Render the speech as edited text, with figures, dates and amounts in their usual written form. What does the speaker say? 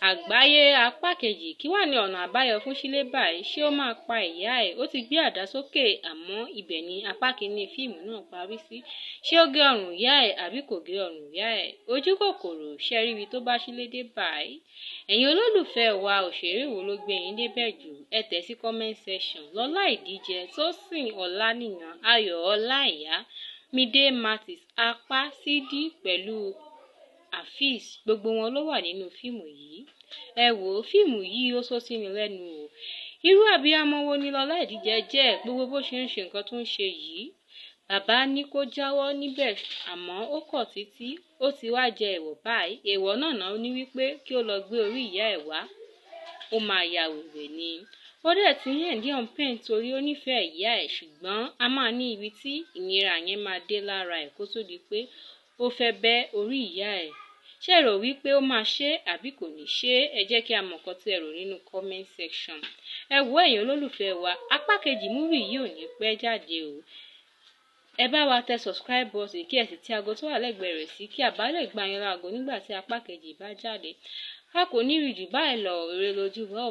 Àgbáyé apá kejì. Kí wá ní ọ̀nà àbáyọ fún Sílé báyìí? Ṣé ó máa pa ìyá ẹ̀? Ó ti gbé àdá sókè àmọ́ ibẹ̀ ni apá kìíní fíìmù náà parí sí. Ṣé ó gé ọrùn ìyá ẹ̀ àbí kò gé ọrùn ìyá ẹ̀? Ojú kòkòrò ṣe rí ibi tó bá Sílé dé báyìí. Ẹ̀yin olólùfẹ́ wa, òṣèré wo ló gbé yín débẹ̀ jù? Ẹ tẹ̀ sí comment section. Lọ́lá Ìdíje, Tósìn Ọláníyan, Ayo Olaiya, Mide Martins, Apá Sídí pẹ̀lú Afeez, gbogbo wọn ló wà nínú fíìmù yìí. Ẹ wò ó, fíìmù yìí ó sọ sí mi lẹ́nu o. Irú àbíyamọ wo ni Lọ́lá Ìdíje jẹ́? Gbogbo bó ṣe ń ṣe nǹkan tó ń ṣe yìí. Bàbá ní kó jáwọ́ níbẹ̀ àmọ́ ó kọ̀ títí, ó ti wá jẹ èèwọ̀ báyìí. Èèwọ̀ náà ní wípé kí ó lọ gbé orí ìyá ẹ̀ wá. Ó máa ya wèrè ni. Ó dẹ̀ ti ń hẹ̀ndí on pain torí ó nífẹ̀ẹ́ ìyá ẹ̀, ṣùgbọ́n a máa ní ibi tí ìnira yẹn máa dé lára ẹ̀ kó tó di pé ó fẹ́ bẹ́ orí ìyá ẹ̀. Ṣé ẹ rò wípé ó máa ṣe àbí kò ní ṣe? Ẹ jẹ́ kí a mọ̀ nǹkan tí ẹ rò nínú comment section. Ẹ wo ẹ̀yin olólùfẹ́ wa, apá kejì múvì yìí ò ní pẹ́ jáde o. Ẹ bá wa tẹ subscribe button kí ẹ sì tẹ aago tó wà lẹ́gbẹ̀ẹ́ rẹ̀ sí kí a bá lè gba yín láago nígbà tí apá kejì bá jáde. A kò ní rí jù báyìí lọ, ire lójú wa.